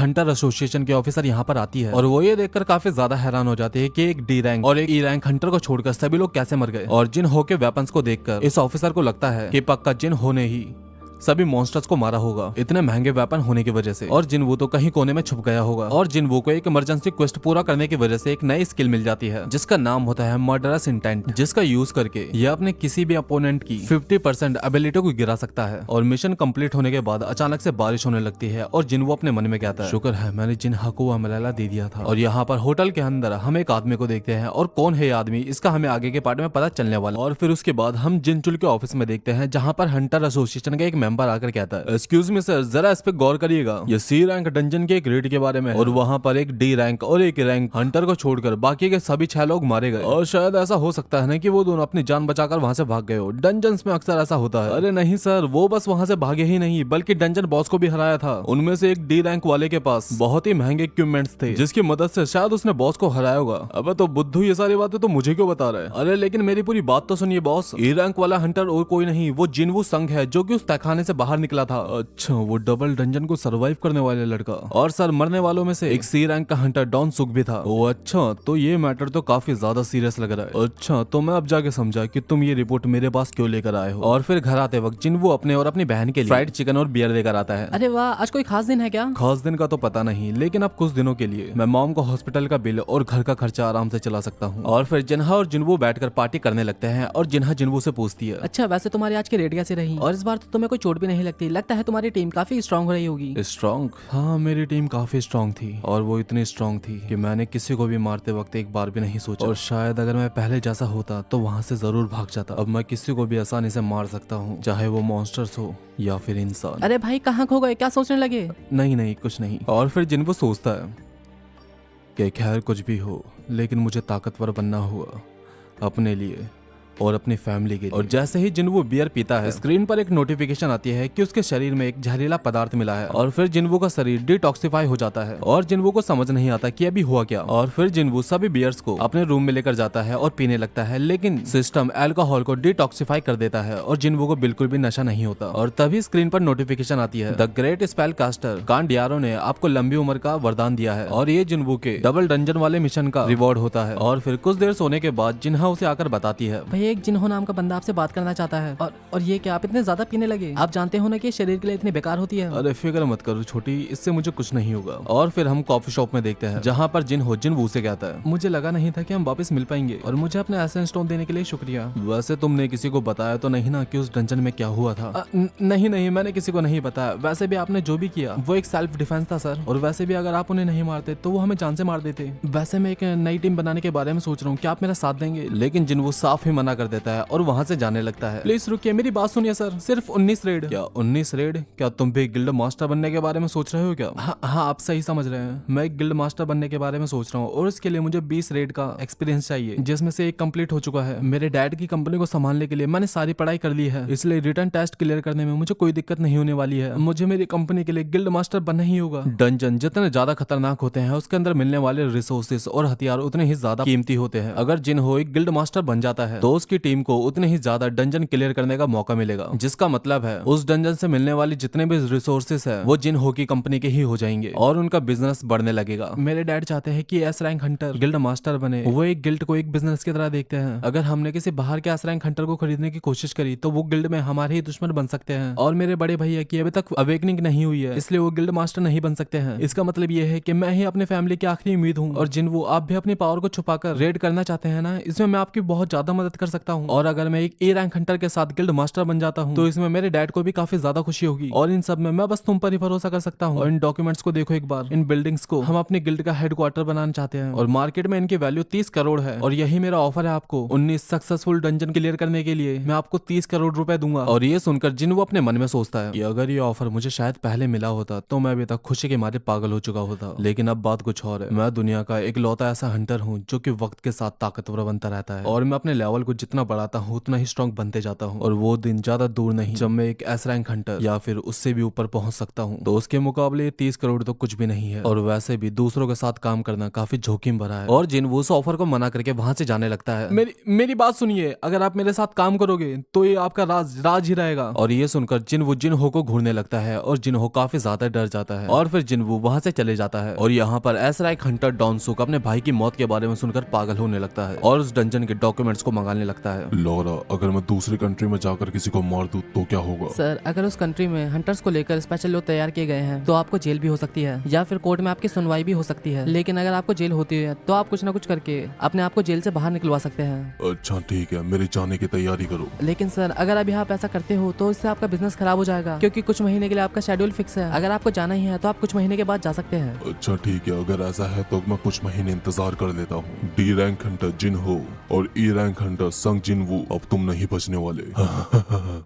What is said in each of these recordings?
Hunter association के officer यहाँ पर आती है और वो ये देखकर काफी ज्यादा हैरान हो जाती है कि एक डी रैंक और एक ई रैंक हंटर को छोड़कर सभी लोग कैसे मर गए। और जिन हो के वेपन्स को देखकर इस ऑफिसर को लगता है कि पक्का जिन हो ने ही सभी मॉन्स्टर्स को मारा होगा इतने महंगे वेपन होने की वजह से। और जिनवू तो कहीं कोने में छुप गया होगा। और जिनवू को एक इमरजेंसी क्वेस्ट पूरा करने की वजह से एक नई स्किल मिल जाती है जिसका नाम होता है मर्डरस इंटेंट, जिसका यूज करके यह अपने किसी भी अपोनेंट की 50% एबिलिटी को गिरा सकता है। और मिशन कंप्लीट होने के बाद अचानक से बारिश होने लगती है और जिनवू अपने मन में कहता है, शुक्र है मैंने जिन्हा को अमलाला दे दिया था। और यहाँ पर होटल के अंदर हम एक आदमी को देखते हैं और कौन है ये आदमी इसका हमें आगे के पार्ट में पता चलने वाला। और फिर उसके बाद हम जिनचुल के ऑफिस में देखते हैं जहाँ पर हंटर एसोसिएशन का एक मेंबर आकर कहता है, एक्सक्यूज मी सर, जरा इस पे गौर करिएगा, ये सी रैंक डंजन के एक रेड के बारे में है और वहाँ पर एक डी रैंक और एक रैंक हंटर को छोड़कर बाकी के सभी 6 लोग मारे गए। और शायद ऐसा हो सकता है ना कि वो दोनों अपनी जान बचाकर वहाँ से भाग गए हो। डंजन्स में अक्सर ऐसा होता है। अरे नहीं सर, वो बस वहाँ से भागे ही नहीं बल्कि डंजन बॉस को भी हराया था। उनमें से एक डी रैंक वाले के पास बहुत ही महंगे इक्विपमेंट्स थे जिसकी मदद से शायद उसने बॉस को हराया होगा। अब तो बुद्धू ये सारी बातें तो मुझे क्यों बता रहा है? अरे लेकिन मेरी पूरी बात तो सुनिए बॉस, ई रैंक वाला हंटर और कोई नहीं, वो जिनवू संग है जो कि उस तहखाने से बाहर निकला था। अच्छा, वो डबल डंजन को सरवाइव करने वाले लड़का। और सर मरने वालों में से एक सी रैंक का हंटर डॉन सुक भी था। ओ अच्छा, तो ये मैटर तो काफी ज्यादा सीरियस लग रहा है। अच्छा, तो मैं अब जाके समझा कि तुम ये रिपोर्ट मेरे पास क्यों लेकर आए हो। और फिर घर आते वक्त जिनवू अपने और अपनी बहन के लिए फ्राइड चिकन और बियर लेकर आता है। अरे वाह, आज कोई खास दिन है क्या? खास दिन का तो पता नहीं, लेकिन अब कुछ दिनों के लिए मैं मॉम को हॉस्पिटल का बिल और घर का खर्चा आराम से चला सकता हूँ। और फिर जिन्हा और जिनवू बैठकर पार्टी करने लगते हैं और जिन्हा जिनवू से पूछती है, अच्छा वैसे तुम्हारी आज की रेड कैसी रही? और इस बार तो तुम्हें कोई चोट भी नहीं लगती, लगता है तुम्हारी टीम काफी स्ट्रांग हो रही होगी। स्ट्रांग? हाँ, मेरी टीम काफी स्ट्रांग थी और वो इतनी स्ट्रांग थी कि मैंने किसी को भी मारते वक्त एक बार भी नहीं सोचा। और शायद अगर मैं पहले जैसा होता तो वहाँ से जरूर भाग जाता। अब मैं किसी को भी आसानी से मार सकता हूँ, चाहे वो मॉन्स्टर्स हो या फिर इंसान। अरे भाई कहाँ खो गए, क्या सोचने लगे? नहीं नहीं, कुछ नहीं। और फिर जिनको सोचता है कि खैर कुछ भी हो, लेकिन मुझे ताकतवर बनना हुआ अपने लिए और अपनी फैमिली के लिए। और जैसे ही जिनवू बियर पीता है, स्क्रीन पर एक नोटिफिकेशन आती है कि उसके शरीर में एक जहरीला पदार्थ मिला है। और फिर जिनवू का शरीर डिटॉक्सिफाई हो जाता है और जिनवू को समझ नहीं आता कि अभी हुआ क्या। और फिर जिनवू सभी बियर्स को अपने रूम में लेकर जाता है और पीने लगता है, लेकिन सिस्टम अल्कोहल को डिटॉक्सिफाई कर देता है और जिनवू को बिल्कुल भी नशा नहीं होता। और तभी स्क्रीन पर नोटिफिकेशन आती है, द ग्रेट स्पेल कास्टर कांडियारो ने आपको लंबी उम्र का वरदान दिया है। और ये जिनवू के डबल डंजन वाले मिशन का रिवॉर्ड होता है। और फिर कुछ देर सोने के बाद जिन्हा उसे आकर बताती है, भाई एक जिन्हो नाम का आपसे बात करना चाहता है। और ये क्या आप इतने ज्यादा पीने लगे? आप जानते हो ना कि शरीर के लिए इतनी बेकार होती है। अरे फिक्र मत करो छोटी, इससे मुझे कुछ नहीं होगा। और फिर हम कॉफी शॉप में देखते हैं जहाँ पर जिनवू से कहता है, मुझे लगा नहीं था कि हम वापस मिल पाएंगे और मुझे अपने एसेंस स्टोन देने के लिए शुक्रिया। वैसे तुमने किसी को बताया तो नहीं ना कि उस डंजन में क्या हुआ था? नहीं नहीं, मैंने किसी को नहीं बताया। वैसे भी आपने जो भी किया वो एक सेल्फ डिफेंस था सर। और वैसे भी अगर आप उन्हें नहीं मारते तो वो हमें जान से मार देते। वैसे मैं एक नई टीम बनाने के बारे में सोच रहा हूँ, क्या आप मेरा साथ देंगे? लेकिन जिनवू साफ ही मना कर देता है और वहाँ से जाने लगता है। प्लीज रुकिए, मेरी बात सुनिए सर, सिर्फ 19 रेड। क्या 19 रेड? क्या तुम भी गिल्ड मास्टर बनने के बारे में सोच रहे हो क्या? हाँ, आप सही समझ रहे हैं, मैं एक गिल्ड मास्टर बनने के बारे में सोच रहा हूँ और इसके लिए मुझे 20 रेड का एक्सपीरियंस चाहिए, जिसमें से एक कंप्लीट हो चुका है। मेरे डैड की कंपनी को संभालने के लिए मैंने सारी पढ़ाई कर ली है, इसलिए रिटर्न टेस्ट क्लियर करने में मुझे कोई दिक्कत नहीं होने वाली है। मुझे मेरी कंपनी के लिए गिल्ड मास्टर बनना ही होगा। डंजन जितने ज्यादा खतरनाक होते हैं उसके अंदर मिलने वाले रिसोर्सेस और हथियार उतने ही ज्यादा कीमती होते हैं। अगर जिन्हो एक गिल्ड मास्टर बन जाता है तो उसकी टीम को उतने ही ज्यादा डंजन क्लियर करने का मौका मिलेगा, जिसका मतलब है उस डंजन से मिलने वाली जितने भी रिसोर्सेस है वो जिनहो की कंपनी के ही हो जाएंगे और उनका बिजनेस बढ़ने लगेगा। मेरे डैड चाहते हैं कि S rank Hunter guild master बने। वो एक गिल्ड को एक बिजनेस की तरह देखते हैं। अगर हमने किसी बाहर के एस रैंक हंटर को खरीदने की कोशिश करी तो वो गिल्ड में हमारे ही दुश्मन बन सकते हैं। और मेरे बड़े भैया की अभी तक अवेकनिंग नहीं हुई है, इसलिए वो गिल्ड मास्टर नहीं बन सकते हैं। इसका मतलब ये है कि मैं ही अपने फैमिली की आखिरी उम्मीद हूँ। और जिनवू आप भी अपनी पावर को छुपाकर रेड करना चाहते हैं ना, इसमें मैं आपकी बहुत ज्यादा मदद कर सकता हूँ। और अगर मैं एक ए रैंक हंटर के साथ गिल्ड मास्टर बन जाता हूँ तो इसमें मेरे डैड को भी काफी ज्यादा खुशी होगी। और इन सब में मैं बस तुम पर ही भरोसा कर सकता हूँ। और इन डॉक्यूमेंट्स को देखो एक बार, इन बिल्डिंग्स को हम अपने गिल्ड का हेडक्वार्टर बनाना चाहते हैं और मार्केट में इनकी वैल्यू 30 करोड़ है। और यही मेरा ऑफर है आपको। 19 सक्सेसफुल डंजन क्लियर करने के लिए मैं आपको 30 करोड़ रुपए दूंगा। और ये सुनकर जिनवू अपने मन में सोचता है कि अगर ये ऑफर मुझे शायद पहले मिला होता तो मैं अभी तक खुशी के मारे पागल हो चुका होता। लेकिन अब बात कुछ और है। मैं दुनिया का एक लौता ऐसा हंटर हूँ जो कि वक्त के साथ ताकतवर बनता रहता है और मैं अपने लेवल को जितना बढ़ाता हूँ उतना ही स्ट्रांग बनते जाता हूँ, और वो दिन ज्यादा दूर नहीं जब मैं एक एस रैंक हंटर या फिर उससे भी ऊपर पहुंच सकता हूँ। तो उसके मुकाबले 30 करोड़ तो कुछ भी नहीं है, और वैसे भी दूसरों के साथ काम करना काफी जोखिम भरा है। और जिन वो उस ऑफर को मना करके वहां से जाने लगता है। मेरी बात सुनिए, अगर आप मेरे साथ काम करोगे तो ये आपका राज ही रहेगा। और ये सुनकर जिन हो को घूरने लगता है, और जिन हो काफी ज्यादा डर जाता है, और फिर जिन वो वहां से चले जाता है। और यहाँ पर एस रैंक हंटर डॉनसुक अपने भाई की मौत के बारे में सुनकर पागल होने लगता है और उस डंजन के डॉक्यूमेंट्स को मंगाने लगता है। लॉरा, अगर मैं दूसरी कंट्री में जाकर किसी को मार दूं तो क्या होगा? सर, अगर उस कंट्री में हंटर्स को लेकर स्पेशल लोग तैयार किए गए हैं तो आपको जेल भी हो सकती है या फिर कोर्ट में आपकी सुनवाई भी हो सकती है। लेकिन अगर आपको जेल होती है तो आप कुछ ना कुछ करके अपने आप को जेल से बाहर निकलवा सकते हैं। अच्छा ठीक है, मेरे जाने की तैयारी करो। लेकिन सर, अगर अभी आप ऐसा करते हो तो इससे आपका बिजनेस खराब हो जाएगा, क्योंकि कुछ महीने के लिए आपका शेड्यूल फिक्स है। अगर आपको जाना ही है तो आप कुछ महीने के बाद जा सकते हैं। अच्छा ठीक है, अगर ऐसा है तो मैं कुछ महीने इंतजार कर लेता हूँ। डी रैंक हंटर जिन हो और ई रैंक हंटर संग जिन वू, अब तुम नहीं बचने वाले।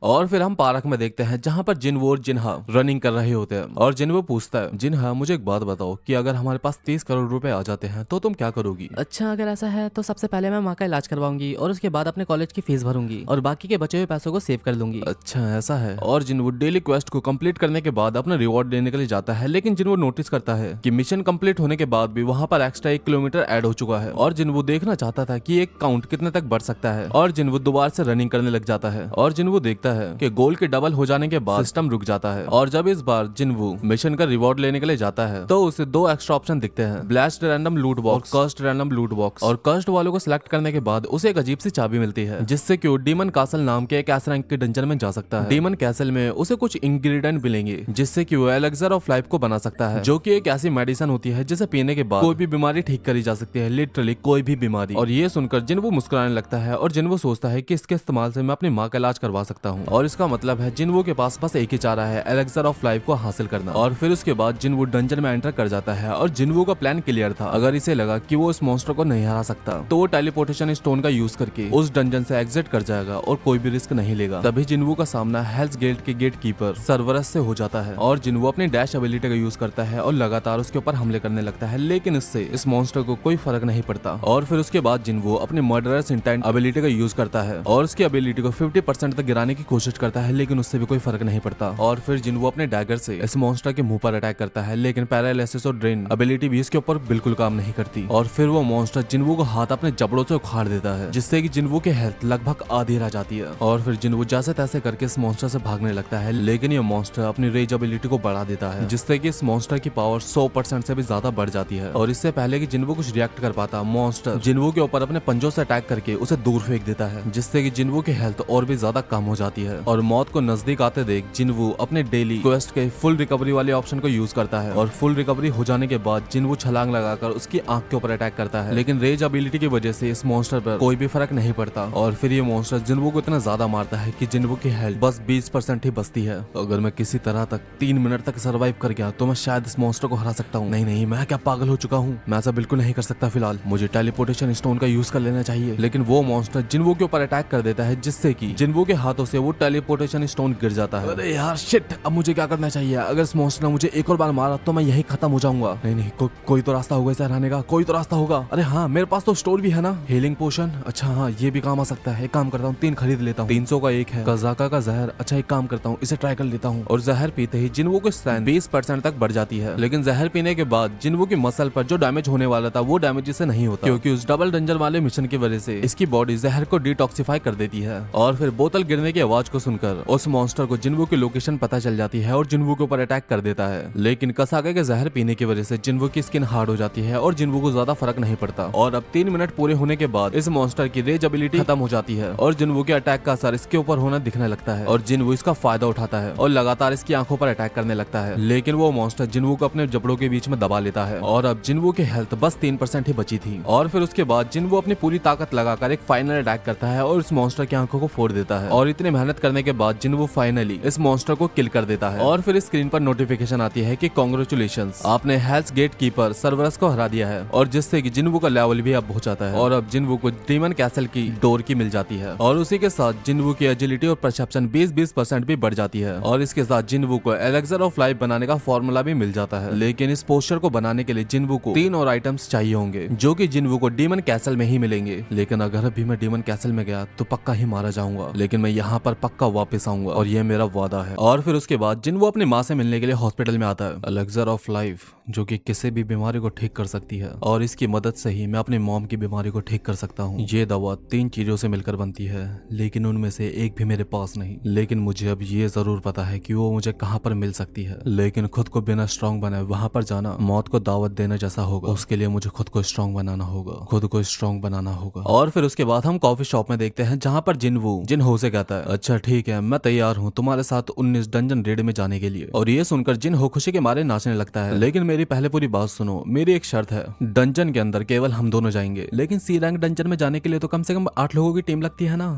और फिर हम पार्क में देखते हैं जहाँ पर जिनवो और जिन्हा रनिंग कर रहे होते हैं। और जिनवो पूछता है, जिन्हा मुझे एक बात बताओ कि अगर हमारे पास 30 करोड़ रुपए आ जाते हैं तो तुम क्या करोगी? अच्छा, अगर ऐसा है तो सबसे पहले मैं माँ का इलाज करवाऊंगी और उसके बाद अपने कॉलेज की फीस भरूंगी और बाकी के बचे हुए पैसों को सेव कर लूंगी। अच्छा ऐसा है। और जिनवो डेली क्वेस्ट को कंप्लीट करने के बाद अपना रिवॉर्ड लेने के लिए जाता है, लेकिन जिनवो नोटिस करता है कि मिशन कंप्लीट होने के बाद भी वहाँ पर एक्स्ट्रा 1 किलोमीटर ऐड हो चुका है। और जिनवो देखना चाहता था कि एक काउंट कितने तक बढ़ सकता है, और जिनवो दोबारा से रनिंग करने लग जाता है। और जिनवो देखता है कि गोल के डबल हो जाने के बाद सिस्टम रुक जाता है। और जब इस बार जिनवो मिशन का रिवॉर्ड लेने के लिए जाता है तो उसे 2 एक्स्ट्रा ऑप्शन दिखते हैं, ब्लास्ट रैंडम लूट बॉक्स, कर्स्ड रैंडम लूट बॉक्स। और कर्स्ड वालों को सिलेक्ट करने के बाद उसे एक अजीब सी चाबी मिलती है जिससे कि वो डीमन कासल नाम के एक एस रैंक के डंजन में जा सकता है। डीमन कैसल में उसे कुछ इंग्रेडिएंट मिलेंगे जिससे कि वो एलेक्सर ऑफ लाइफ को बना सकता है, जो कि एक ऐसी मेडिसिन होती है जिसे पीने के बाद कोई भी बीमारी ठीक करी जा सकती है, लिटरली कोई भी बीमारी। और ये सुनकर जिनवो मुस्कुराने लगता है और जिनवो सोचता है कि इसके इस्तेमाल से मैं अपनी माँ का इलाज करवा सकता हूँ। और इसका मतलब है जिनवो के पास बस एक ही चारा है, एलेक्सर ऑफ लाइफ को हासिल करना। और फिर उसके बाद जिनवो डंजन में एंटर कर जाता है और जिनवो का प्लान क्लियर था। अगर इसे लगा कि वो इस मॉन्स्टर को नहीं हरा सकता तो वो टेलीपोर्टेशन स्टोन का यूज करके उस डंजन से एग्जिट कर जाएगा और कोई भी रिस्क नहीं लेगा। तभी जिनवो का सामना हेल्स गेट के गेट कीपर सर्वरस से हो जाता है और जिनवो अपनी डैश एबिलिटी का यूज करता है और लगातार उसके ऊपर हमले करने लगता है, लेकिन इससे इस मॉन्स्टर को कोई फर्क नहीं पड़ता। और फिर उसके बाद जिनवो अपने मर्डरस इंटेंट एबिलिटी का यूज करता है और उसकी एबिलिटी को 50% तक गिराने की कोशिश करता है, लेकिन उससे भी कोई फर्क नहीं पड़ता। और फिर जिनवो अपने डैगर से इस मॉन्स्टर के मुंह पर अटैक करता है, लेकिन पैरालिसिस और ड्रेन एबिलिटी भी इसके ऊपर बिल्कुल काम नहीं करती। और फिर वो मॉन्स्टर जिनवो को हाथ अपने जबड़ों से उखाड़ देता है, जिससे कि जिनवो की हेल्थ लगभग आधी रह जाती है। और फिर जिनवो जैसे तैसे करके इस मॉन्स्टर से भागने लगता है, लेकिन ये मॉन्स्टर अपनी रेज एबिलिटी को बढ़ा देता है, जिससे कि इस मॉन्स्टर की पावर 100% से भी ज्यादा बढ़ जाती है। और इससे पहले कि जिनवो कुछ रिएक्ट कर पाता, मॉन्स्टर जिनवो के ऊपर अपने पंजों से अटैक करके उसे दूर फेंक देता है, जिससे कि जिनवो की हेल्थ और भी ज्यादा कम हो जाती है। और मौत को नजदीक आते देख जिनवो अपने डेली क्वेस्ट के फुल रिकवरी वाले ऑप्शन को यूज करता है और फुल रिकवरी हो जाने के बाद जिनवो छलांग लगाकर उसकी आंख के ऊपर अटैक करता है, लेकिन रेज एबिलिटी की वजह से इस मॉन्स्टर पर कोई भी फर्क नहीं पड़ता। और फिर ये मॉन्स्टर जिनवो को इतना ज्यादा मारता है कि जिनवो की हेल्थ बस 20% ही बचती है। अगर मैं किसी तरह तक 3 मिनट तक सर्वाइव कर गया तो मैं शायद इस मॉन्स्टर को हरा सकता हूँ। नहीं, मैं क्या पागल हो चुका हूँ? मैं ऐसा बिल्कुल नहीं कर सकता। फिलहाल मुझे टेलीपोर्टेशन स्टोन का यूज कर लेना चाहिए, लेकिन वो मॉन्स्टर जिनवो के ऊपर अटैक कर देता है, जिससे कि जिनवो के हाथों से वो टेलीपोर्टेशन स्टोन गिर जाता है। अरे यार शिट, अब मुझे क्या करना चाहिए? अगर इस मॉन्स्टर ने मुझे एक और बार मारा तो मैं यही खत्म हो जाऊंगा। नहीं, कोई तो रास्ता होगा इसे हराने का, कोई तो रास्ता होगा। अरे हाँ, मेरे पास तो स्टोर भी है ना, हीलिंग पोशन। अच्छा हाँ, ये भी काम आ सकता है। एक काम करता हूँ, 3 खरीद लेता हूँ। 300 का एक है। कजाका का जहर। अच्छा एक काम करता हूँ, इसे ट्राई कर लेता हूँ। और जहर पीते ही जिनवो की स्ट्रेंथ 20% तक बढ़ जाती है, लेकिन जहर पीने के बाद जिनवो की मसल पर जो डैमेज होने वाला था वो डैमेज इसे नहीं होता, क्योंकि उस डबल डंजर वाले मिशन की वजह से इसकी बॉडी जहर को डिटॉक्सिफाई कर देती है। और फिर बोतल गिरने की आवाज को सुनकर उस मॉन्स्टर को जिनवो की लोकेशन पता चल जाती है और जिनवो के ऊपर अटैक कर देता है, लेकिन कसाका के जहर पीने की वजह से जिनवो की स्किन हार्ड हो जाती है और जिनवो को ज्यादा फर्क नहीं पड़ता। और अब 3 मिनट पूरे होने के बाद इस मॉन्स्टर की रेज एबिलिटी खत्म हो जाती है और जिनवो के अटैक का असर इसके ऊपर होना दिखने लगता है और जिनवो इसका फायदा उठाता है और लगातार इसकी आंखों पर अटैक करने लगता है, लेकिन वो मॉन्स्टर जिनवो को अपने जबड़ों के बीच में दबा लेता है और अब जिनवो की हेल्थ बस 3% ही बची थी। और फिर उसके बाद जिनवो अपनी पूरी ताकत लगाकर एक फाइनल अटैक करता है और उस मॉन्स्टर की आंखों को फोड़ देता है। और इतनी मेहनत करने के बाद जिनवो फाइनली इस मॉन्स्टर को किल कर देता है। और फिर स्क्रीन पर नोटिफिकेशन आती है कि कांग्रेचुलेशंस, आपने हेल्स गेट कीपर सर्वरस को हरा दिया है, और जिससे कि जिनवो का लेवल भी अब हो जाता है और अब जिनवो को डीमन कैसल की डोर की मिल जाती है। और उसी के साथ जिनवो की एजिलिटी और परसेप्शन 20% भी बढ़ जाती है। और इसके साथ जिनवो को एलेक्सर ऑफ लाइफ बनाने का फॉर्मूला भी मिल जाता है, लेकिन इस पोस्टर को बनाने के लिए जिनवो को 3 और आइटम्स चाहिए होंगे, जो कि जिनवो को डीमन कैसल में ही मिलेंगे। लेकिन अगर अभी मैं डीमन कैसल में गया तो पक्का ही मारा जाऊंगा, लेकिन मैं यहाँ पर पक्का वापस आऊंगा और ये मेरा वादा है। और फिर उसके बाद जिन वो अपनी माँ से मिलने के लिए हॉस्पिटल में आता है, एलेक्सर ऑफ लाइफ, जो कि किसी भी बीमारी को ठीक कर सकती है और इसकी मदद से ही मैं अपनी मॉम की बीमारी को ठीक कर सकता हूँ। ये दवा 3 चीजों से मिलकर बनती है, लेकिन उनमें से एक भी मेरे पास नहीं। लेकिन मुझे अब ये जरूर पता है कि वो मुझे कहाँ पर मिल सकती है, लेकिन खुद को बिना स्ट्रांग बनाए वहां पर जाना मौत को दावत देने जैसा होगा। उसके लिए मुझे खुद को स्ट्रांग बनाना होगा, खुद को स्ट्रांग बनाना होगा। और फिर उसके बाद हम कॉफी शॉप में देखते हैं जहाँ पर जिन हो से कहता है, अच्छा ठीक है, मैं तैयार हूँ तुम्हारे साथ 19 डंजन रेड में जाने के लिए। और ये सुनकर जिन हो खुशी के मारे नाचने लगता है। लेकिन मेरी पहले पूरी बात सुनो, मेरी एक शर्त है, डंजन के अंदर केवल हम दोनों जाएंगे, लेकिन सी रैंक डंजन में जाने के लिए तो कम से कम 8 लोगों की टीम लगती है ना।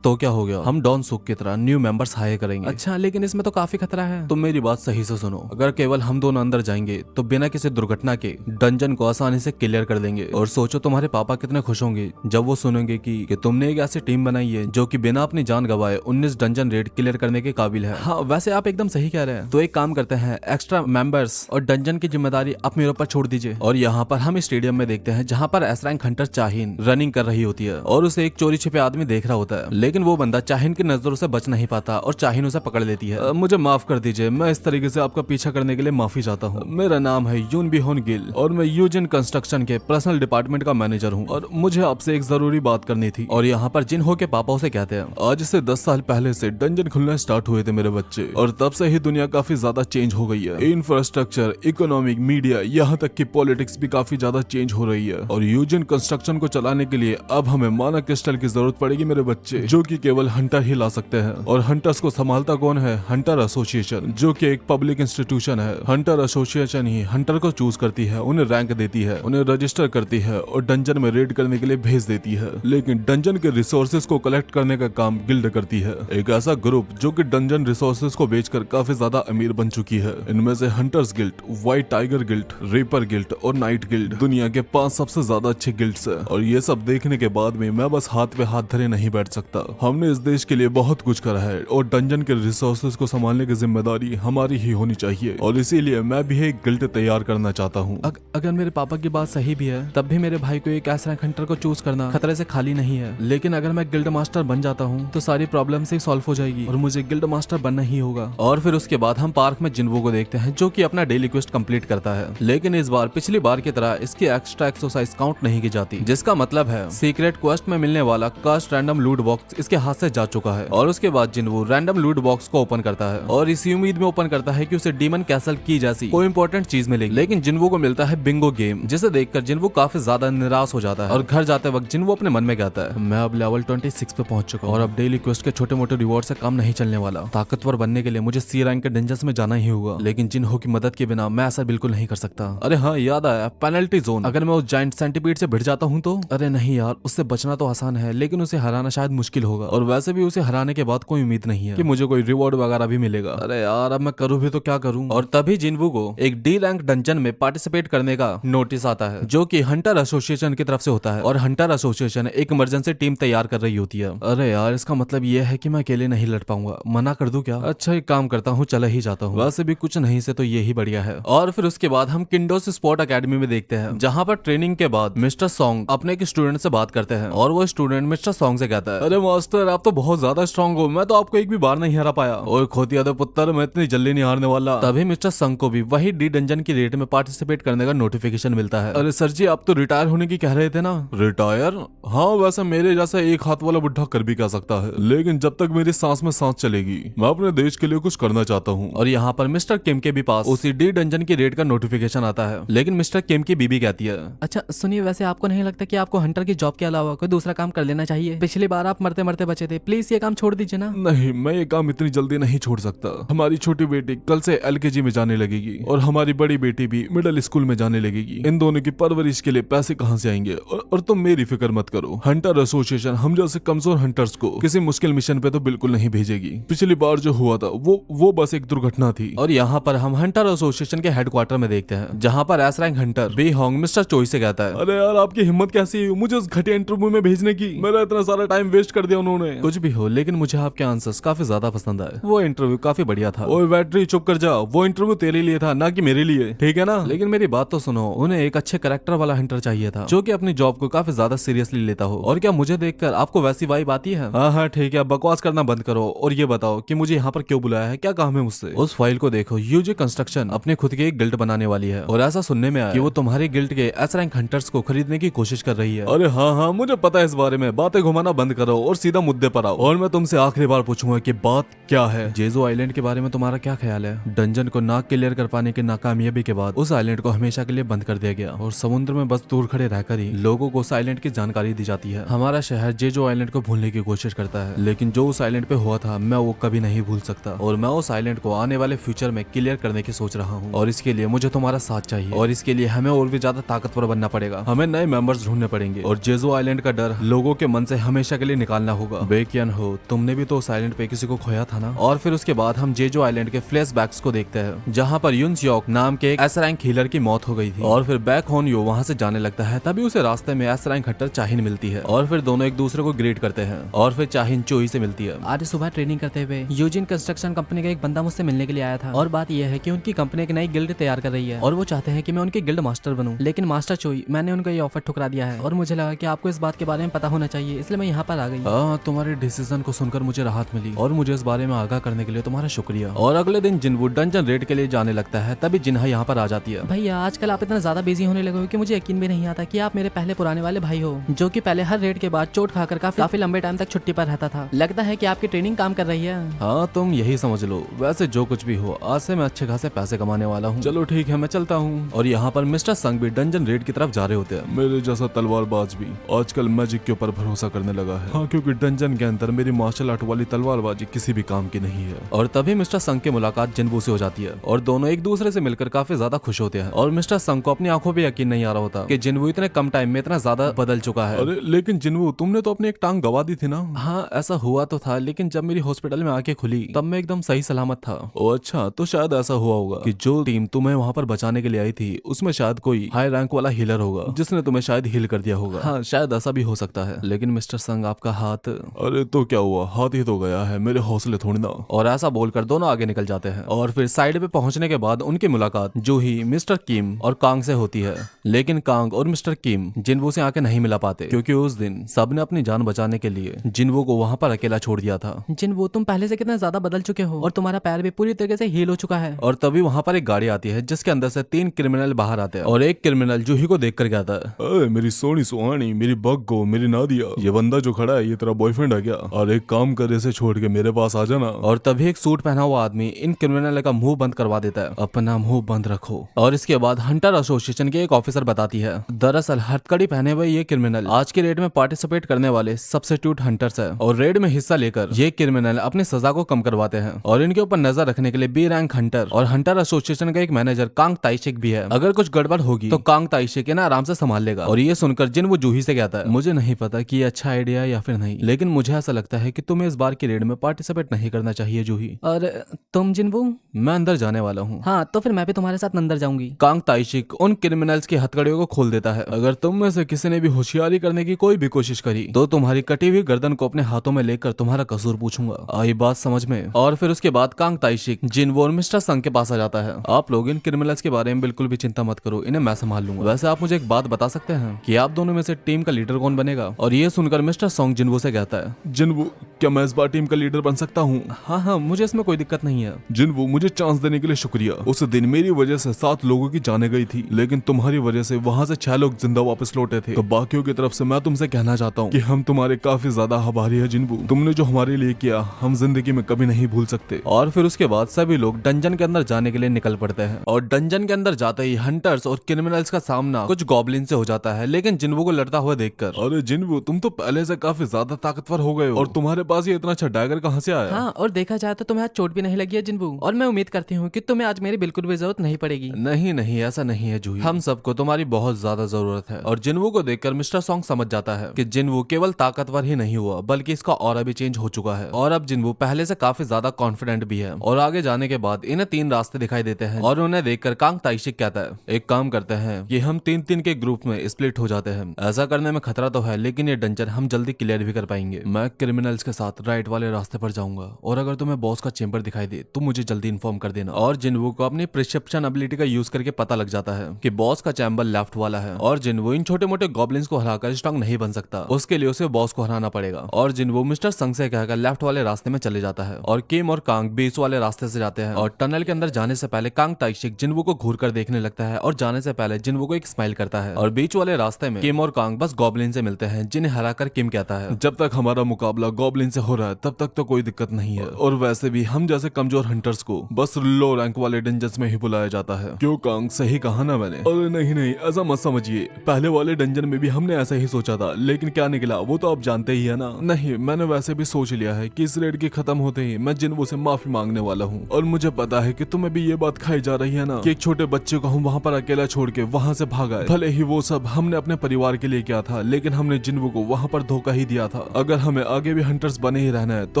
तो क्या हो गया, हम डॉन सुक की तरह न्यू मेंबर्स हायर करेंगे। अच्छा, लेकिन इसमें तो काफी खतरा है। तुम मेरी बात सही से सुनो, अगर केवल हम दोनों अंदर जाएंगे तो बिना किसी दुर्घटना के डंजन को आसानी से क्लियर कर देंगे। और सोचो तुम्हारे पापा कितने खुश होंगे जब वो सुनेंगे कि तुमने एक ऐसी टीम बनाई है जो कि बिना अपनी जान गवाए 19 डंजन रेड क्लियर करने के काबिल है। हाँ, वैसे आप एकदम सही कह रहे हैं। तो एक काम करते हैं, एक्स्ट्रा मेंबर्स और डंजन की जिम्मेदारी आप मेरे ऊपर छोड़ दीजिए। और यहाँ पर हम स्टेडियम में देखते हैं जहाँ पर एस रैंक हंटर चाहिन रनिंग कर रही होती है और उसे एक चोरी छिपे आदमी देख रहा होता है, लेकिन वो बंदा चाहिन की नजरों से बच नहीं पाता और चाहिन उसे पकड़ लेती है। मुझे माफ कर दीजिए, मैं इस तरीके से आपका पीछा करने के लिए माफी चाहता हूँ। मेरा नाम है यून बिहोन गिल और मैं यूजिन कंस्ट्रक्शन के पर्सनल डिपार्टमेंट का मैनेजर हूँ और मुझे आपसे एक जरूरी बात करनी थी। और यहाँ पर जिन हो के पापा उसे कहते हैं, आज से 10 साल पहले से डंजन खुलना स्टार्ट हुए थे मेरे बच्चे, और तब से ही दुनिया काफी ज्यादा चेंज हो गई है। इंफ्रास्ट्रक्चर, इकोनॉमिक, मीडिया, यहाँ तक कि पॉलिटिक्स भी काफी ज्यादा चेंज हो रही है। और यूजिन कंस्ट्रक्शन को चलाने के लिए अब हमें माना क्रिस्टल की जरूरत पड़ेगी मेरे बच्चे, जो कि केवल हंटर ही ला सकते हैं। और हंटर्स को संभालता कौन है? हंटर एसोसिएशन, जो कि एक पब्लिक इंस्टीट्यूशन है। हंटर एसोसिएशन ही हंटर को चूज करती है, उन्हें रैंक देती है, उन्हें रजिस्टर करती है और डंजन में रेड करने के लिए भेज देती है। लेकिन डंजन के रिसोर्सेज को कलेक्ट करने का काम गिल्ड करती है, एक ऐसा ग्रुप जो कि डंजन रिसोर्सेज को बेचकर काफी ज्यादा अमीर बन चुकी है। इनमें से hunters guild, white tiger guild, reaper guild और नाइट गिल्ड दुनिया के 5 सबसे ज्यादा अच्छे गिल्ड्स हैं। और ये सब देखने के बाद में मैं बस हाथ पे हाथ धरे नहीं बैठ सकता। हमने इस देश के लिए बहुत कुछ करा है और डंजन के रिसोर्सेज को संभालने की जिम्मेदारी हमारी ही होनी चाहिए, और इसीलिए मैं भी एक गिल्ड तैयार करना चाहता हूँ। अगर मेरे पापा की बात सही भी है, तब भी मेरे भाई को एक एस रैंक हंटर को चूज करना खतरे से खाली नहीं है। लेकिन अगर मैं गिल्ड मास्टर बन जाता हूँ तो सारी प्रॉब्लम से सॉल्व हो जाएगी और मुझे गिल्ड मास्टर बनना ही होगा। और फिर उसके बाद हम पार्क में जिन्वो को देखते हैं, जो कि अपना डेली क्वेस्ट कंप्लीट करता है। लेकिन इस बार पिछली बार की तरह इसकी एक्स्ट्रा एक्सरसाइज काउंट नहीं की जाती, जिसका मतलब है सीक्रेट क्वेस्ट में मिलने वाला कास्ट रैंडम लूट बॉक्स इसके हाथ से जा चुका है। और उसके बाद जिन्वो रैंडम लूट बॉक्स को ओपन करता है और इसी उम्मीद में ओपन करता है कि उसे डीमन कैसल की जैसी कोई इंपॉर्टेंट चीज मिलेगी। लेकिन जिन्वो को मिलता है बिंगो गेम, जिसे देखकर जिन्वो काफी ज्यादा निराश हो जाता है। और घर जाते वक्त जिन्वो अपने मन में कहता है, मैं अब लेवल 26 पे पहुंच चुका हूं और अब डेली क्वेस्ट के छोटे मोटे रिवॉर्ड से काम नहीं चलने वाला। ताकतवर बनने के लिए मुझे सी रैंक के डेंजर्स में जाना ही होगा, लेकिन जिन्हो की मदद के बिना मैं ऐसा बिल्कुल नहीं कर सकता। अरे हाँ, याद आया, पेनल्टी जोन। अगर मैं उस जायंट सेंटीपीड से भिड़ जाता हूँ तो? अरे नहीं यार, उससे बचना तो आसान है, लेकिन उसे हराना शायद मुश्किल होगा। और वैसे भी उसे हराने के बाद कोई उम्मीद नहीं है कि मुझे कोई रिवॉर्ड वगैरह भी मिलेगा। अरे यार, अब मैं करूँ भी तो क्या करूँ? और तभी जिन्वो को एक डी रैंक डंजन में पार्टिसिपेट करने का नोटिस आता है, जो कि हंटर एसोसिएशन की तरफ से होता है। और हंटर एसोसिएशन एक इमरजेंसी टीम तैयार कर रही होती है। अरे यार, इसका मतलब ये है कि मैं अकेले नहीं लड़ पाऊंगा। मना कर दूं क्या? अच्छा, एक काम करता हूँ, चला ही जाता हूँ। वैसे भी कुछ नहीं से तो ये ही बढ़िया है। और फिर उसके बाद हम किंडोस स्पोर्ट अकेडमी में देखते हैं, जहाँ पर ट्रेनिंग के बाद मिस्टर सॉन्ग अपने एक स्टूडेंट से बात करते हैं और वो स्टूडेंट मिस्टर सॉन्ग से कहता है, अरे मास्टर, आप तो बहुत ज्यादा स्ट्रांग हो, मैं तो आपको एक भी बार नहीं हरा पाया। और खोतिया दे पुत्र, मैं इतनी जल्दी नहीं हारने वाला। तभी मिस्टर संग को भी वही डी डंजन की रेट में पार्टिसिपेट करने का नोटिफिकेशन मिलता है। अरे सर जी, आप तो रिटायर होने की कह रहे थे ना? रिटायर? हाँ, वैसे मेरे जैसा एक हाथ वाला बुढ़ा कर भी क्या सकता है, लेकिन जब तक मेरी सांस में सांस चलेगी मैं अपने देश के लिए कुछ करना चाहता हूँ। और यहाँ पर मिस्टर किम के भी पास उसी डी डंजन की रेट का नोटिफिकेशन आता है, लेकिन मिस्टर किम की बीबी कहती है, अच्छा सुनिए, वैसे आपको नहीं लगता कि आपको हंटर की जॉब के अलावा कोई दूसरा काम कर लेना चाहिए? पिछली बार आप मरते मरते बचे थे, प्लीज ये काम छोड़ दीजिए ना। नहीं, मैं ये काम इतनी जल्दी नहीं छोड़ सकता। हमारी छोटी बेटी कल से LKG में जाने लगेगी और हमारी बड़ी बेटी भी मिडिल स्कूल में जाने लगेगी। इन दोनों की परवरिश के लिए पैसे कहाँ से आएंगे? और तुम मेरी फिक्र मत करो, हंटर एसोसिएशन हम जैसे कमजोर हंटर्स को किसी मुश्किल मिशन पे तो बिल्कुल नहीं भेजेगी। पिछली बार जो हुआ था वो बस एक दुर्घटना थी। और यहाँ पर हम हंटर एसोसिएशन के हेडक्वार्टर हेडक्वार्टर में देखते हैं, जहाँ पर एस रैंक हंटर बी होंग मिस्टर चोई से कहता है, अरे यार आपकी हिम्मत कैसी है मुझे उस घटिया इंटरव्यू में भेजने की? मेरा इतना सारा टाइम वेस्ट कर दिया उन्होंने। कुछ भी हो लेकिन मुझे आपके आंसर्स काफी ज्यादा पसंद आए। वो इंटरव्यू काफी बढ़िया था। ओए बैटरी चुप कर जा, वो इंटरव्यू तेरे लिए था ना कि मेरे लिए, ठीक है ना? लेकिन मेरी बात तो सुनो, उन्हें एक अच्छे करेक्टर वाला हंटर चाहिए था जो कि अपनी जॉब को काफी ज्यादा सीरियसली लेता हो। और क्या मुझे देखकर आपको वैसी वाइब आती है? हाँ हाँ ठीक है, बकवास करना बंद करो और ये बताओ कि मुझे यहाँ पर क्यों बुलाया है, क्या काम है मुझसे? उस फाइल को देखो, यूजी कंस्ट्रक्शन अपने खुद के एक गिल्ड बनाने वाली है और ऐसा सुनने में आया कि वो तुम्हारे गिल्ड के एस रैंक हंटर्स को खरीदने की कोशिश कर रही है। अरे हाँ हाँ मुझे पता है इस बारे में, बातें घुमाना बंद करो और सीधा मुद्दे पर आओ। और मैं तुमसे आखिरी बार पूछूंगा कि बात क्या है? जेजो आइलैंड के बारे में तुम्हारा क्या ख्याल है? डंजन को ना क्लियर कर पाने की नाकामयाबी के बाद उस आइलैंड को हमेशा के लिए बंद कर दिया गया और समुद्र में बस दूर खड़े रहकर ही लोगों को उस आइलैंड की जानकारी दी जाती है। हमारा शहर जेजो आइलैंड को भूलने की कोशिश करता है, लेकिन जो उस आइलैंड पे हुआ था मैं वो कभी नहीं भूल सकता और मैं उस आइलैंड को आने वाले फ्यूचर में क्लियर करने की सोच रहा हूँ। और इसके लिए मुझे तुम्हारा साथ चाहिए और इसके लिए हमें और भी ज्यादा ताकतवर बनना पड़ेगा। हमें नए मेंबर्स ढूंढने पड़ेंगे और जेजो आइलैंड का डर लोगों के मन से हमेशा के लिए निकालना होगा। बेकियन हो, तुमने भी तो उस आइलैंड पे किसी को खोया था ना? और फिर उसके बाद हम जेजो आइलैंड के फ्लैशबैक्स को देखते हैं जहाँ पर युन सियोक नाम के एक एस रैंक हीलर की मौत हो गई थी और फिर बैक होन यो वहाँ से जाने लगता है। तभी उसे रास्ते में एस रैंक हंटर चाहिन मिलती है और फिर दोनों एक दूसरे को ग्रीट करते हैं और फिर चाहिन चोई से मिलती है। आज सुबह ट्रेनिंग करते हुए यूजिन कंस्ट्रक्शन कंपनी का एक बंदा मुझसे मिलने के लिए आया था और बात यह है कि उनकी कंपनी एक नई गिल्ड तैयार कर रही है और वो चाहते हैं कि मैं उनकी गिल्ड मास्टर बनूं। लेकिन मास्टर चोई, मैंने उनका ये ऑफर ठुकरा दिया है और मुझे लगा कि आपको इस बात के बारे में पता होना चाहिए, इसलिए मैं यहाँ पर आ गई। तुम्हारे डिसीजन को सुनकर मुझे राहत मिली और मुझे इस बारे में आगाह करने के लिए तुम्हारा शुक्रिया। और अगले दिन जिनवू डंजन रेड के लिए जाने लगता है, तभी जिन्हा यहाँ पर आ जाती है। भैया आजकल आप इतना ज्यादा बिजी होने लगे हो कि मुझे यकीन भी नहीं आता कि आप मेरे पहले पुराने वाले भाई हो, जो कि पहले हर रेड के बाद चोट खाकर काफी लंबे टाइम तक छुट्टी पर रहता था। लगता है कि आपकी ट्रेनिंग काम कर रही है। हाँ तुम यही समझ लो। वैसे जो कुछ भी हो, आज से मैं अच्छे खासे पैसे कमाने वाला हूँ। चलो ठीक है, मैं चलता हूँ। और यहाँ पर मिस्टर संग भी डंजन रेड की तरफ जा रहे होते हैं। मेरे जैसा तलवारबाज भी आजकल मैजिक के ऊपर भरोसा करने लगा है। हाँ क्योंकि डंजन के अंदर मेरी मार्शल आर्ट वाली तलवारबाजी किसी भी काम की नहीं है। और तभी मिस्टर संग की मुलाकात जिनवू से हो जाती है और दोनों एक दूसरे से मिलकर काफी ज्यादा खुश होते हैं और मिस्टर संग को अपनी आंखों पे यकीन नहीं आ रहा होता कि जिनवू इतने कम टाइम में इतना ज्यादा बदल चुका है। अरे लेकिन जिनवू, तुमने तो अपनी एक टांग गवा दी थी ना? हाँ ऐसा हुआ तो था, लेकिन जब मेरी हॉस्पिटल में आके खुली तब मैं एकदम सही सलामत था। ओ अच्छा, तो शायद ऐसा हुआ होगा कि जो टीम तुम्हें वहाँ पर बचाने के लिए आई थी उसमें शायद कोई हाई रैंक वाला हीलर होगा जिसने तुम्हें शायद हील कर दिया होगा। हाँ शायद ऐसा भी हो सकता है। लेकिन मिस्टर संग आपका हाथ। अरे तो क्या हुआ, हाथ ही तो गया है, मेरे हौसले थोड़ी ना। और ऐसा बोलकर दोनों आगे निकल जाते हैं और फिर साइड पे पहुंचने के बाद उनकी मुलाकात जूही, मिस्टर किम और कांग से होती है। लेकिन कांग और मिस्टर किम जिनवू से आके नहीं मिला पाते क्योंकि उस दिन सबने अपनी जान बचाने के लिए जिनवू को वहाँ पर अकेला छोड़ दिया था। जिनवू, तुम पहले से कितना ज्यादा बदल चुके हो और तुम्हारा पैर भी पूरी तरीके से हील हो चुका है। और तभी वहाँ पर एक गाड़ी आती है जिसके अंदर से 3 क्रिमिनल बाहर आते हैं और एक क्रिमिनल जूही को देख कर कहता है, अरे मेरी सोनी सुहानी, मेरी बग्गो, मेरी नादिया, ये बंदा जो खड़ा है ये तेरा बॉयफ्रेंड है क्या? और एक काम कर, इसे छोड़ के मेरे पास आ जाना। और तभी एक सूट पहना हुआ आदमी इन क्रिमिनल का मुंह बंद करवा देता है। अपना मुंह बंद रखो। और इसके बाद हंटर एसोसिएशन के एक ऑफिसर बताती है, दरअसल हथकड़ी पहने हुए ये क्रिमिनल आज के रेड में पार्टिसिपेट करने वाले सब्स्टिट्यूट हंटर्स है और रेड में हिस्सा लेकर ये क्रिमिनल अपनी सजा को कम करवाते हैं और इनके ऊपर नजर रखने के लिए बी रैंक हंटर और हंटर एसोसिएशन का एक मैनेजर कांग ताइशिक भी है। अगर कुछ गड़बड़ होगी तो कांग ताइशिक ना आराम से संभाल लेगा। और ये सुनकर जिन वो जूही से कहता है, मुझे नहीं पता कि ये अच्छा आइडिया है या फिर नहीं, लेकिन मुझे ऐसा लगता है कि तुम्हें इस बार की रेड में पार्टिसिपेट नहीं करना चाहिए जूही। और तुम जिनवू? मैं अंदर जाने वाला हूँ। हाँ तो फिर मैं भी तुम्हारे साथ अंदर जाऊंगी। कांग ताइशिक उन क्रिमिनल्स की हथकड़ियों को खोल देता है। अगर तुम में से किसी ने भी होशियारी करने की कोई भी कोशिश करी तो तुम्हारी कटी हुई गर्दन को अपने हाथों में लेकर तुम्हारा कसूर पूछूंगा। आई बात समझ में? और फिर उसके बाद कांग ताइशिक जिनवू और मिस्टर संग के पास आ जाता है। आप लोग इन क्रिमिनल्स के बारे में बिल्कुल भी चिंता मत करो, इन्हें मैं संभाल लूंगा। वैसे आप मुझे एक बात बता सकते हैं कि आप दोनों में से टीम का लीडर कौन बनेगा? और ये सुनकर मिस्टर सॉन्ग जिनवू से कहता है, जिनवू, क्या मैं इस बार टीम का लीडर बन सकता हूँ? हाँ मुझे इसमें कोई दिक्कत नहीं है। जिनवू, मुझे चांस देने के लिए शुक्रिया। उस दिन मेरी वजह से 7 लोगों की जाने गई थी, लेकिन तुम्हारी वजह से वहाँ से 6 लोग जिंदा वापस लौटे थे। तो बाकियों की तरफ से मैं तुमसे कहना चाहता हूँ कि हम तुम्हारे काफी ज्यादा आभारी है जिनवू। तुमने जो हमारे लिए किया हम जिंदगी में कभी नहीं भूल सकते। और फिर उसके बाद सभी लोग डंजन के अंदर जाने के लिए निकल पड़ते हैं और डंजन के अंदर जाते ही हंटर्स और क्रिमिनल्स का सामना कुछ गॉब्लिन से हो जाता है। लेकिन जिनवू को लड़ता हुआ देखकर, अरे जिनवू, तुम तो पहले से काफी ज्यादा ताकतवर हो गए हो और तुम्हारे पास ये इतना अच्छा डैगर कहाँ से आया? हाँ, और देखा जाए तो तुम्हें आज चोट भी नहीं लगी है जिनवू, और मैं उम्मीद करती हूँ कि तुम्हें आज मेरी बिल्कुल भी जरूरत नहीं पड़ेगी। नहीं ऐसा नहीं है जूही, हम सबको तुम्हारी बहुत ज्यादा जरूरत है। और जिनवू को देखकर मिस्टर सॉन्ग समझ जाता है कि जिनवू केवल ताकतवर ही नहीं हुआ बल्कि इसका ऑरा भी चेंज हो चुका है और अब जिनवू पहले से काफी ज्यादा कॉन्फिडेंट भी है। और आगे जाने के बाद इन्हें 3 रास्ते दिखाई देते हैं और उन्हें देखकर कांग ताइशिक कहता है, एक काम करते हैं कि हम 3-3 के ग्रुप में स्प्लिट हो जाते हैं। ऐसा करने में खतरा तो है लेकिन ये डंजन हम जल्दी क्लियर भी कर पाएंगे। मैं क्रिमिनल्स के साथ राइट वाले रास्ते पर जाऊंगा और अगर तुम्हें बॉस का चेंबर दिखाई दे तो मुझे जल्दी इन्फॉर्म कर देना। और जिनवू को अपनी प्रिसेप्शन एबिलिटी का यूज करके पता लग जाता है कि बॉस का चैम्बर लेफ्ट वाला है और जिनवू इन छोटे मोटे गॉब्लिन्स को हराकर स्ट्रांग नहीं बन सकता, उसके लिए उसे बॉस को हराना पड़ेगा। और जिनवू मिस्टर संग से कहकर लेफ्ट वाले रास्ते में चले जाता है और किम और कांग बीच वाले रास्ते से जाते हैं। और टनल के अंदर जाने से पहले कांग ताइशिक जिनवू को घूर कर देखने लगता है और जाने से पहले जिनवू को एक स्माइल करता है। और बीच वाले रास्ते में किम और कांग बस गॉब्लिन से मिलते हैं जिन्हें हराकर किम कहता है, जब तक हमारा मुकाबला गॉब्लिन से हो रहा है तब तक तो कोई दिक्कत नहीं है। और वैसे भी हम जैसे कमजोर हंटर्स को बस लो रैंक वाले डंजन्स में ही बुलाया जाता है। क्यों कांग, सही कहा ना मैंने? अरे नहीं नहीं, ऐसा मत समझिए, पहले वाले डंजन में भी हमने ऐसा ही सोचा था लेकिन क्या निकला वो तो आप जानते ही है ना। नहीं, मैंने वैसे भी सोच लिया है कि इस रेड के खत्म होते ही मैं जिनवू से माफी मांगने वाला हूँ। और मुझे पता है कि तुम्हें भी ये बात खाई जा रही है ना कि एक छोटे बच्चे को हम वहाँ पर अकेला छोड़ के वहाँ से भागा है। भले ही वो सब हमने अपने परिवार के लिए किया था लेकिन हमने जिनवू को वहाँ पर धोखा ही दिया था। अगर हमें आगे भी हंटर्स बने ही रहना है तो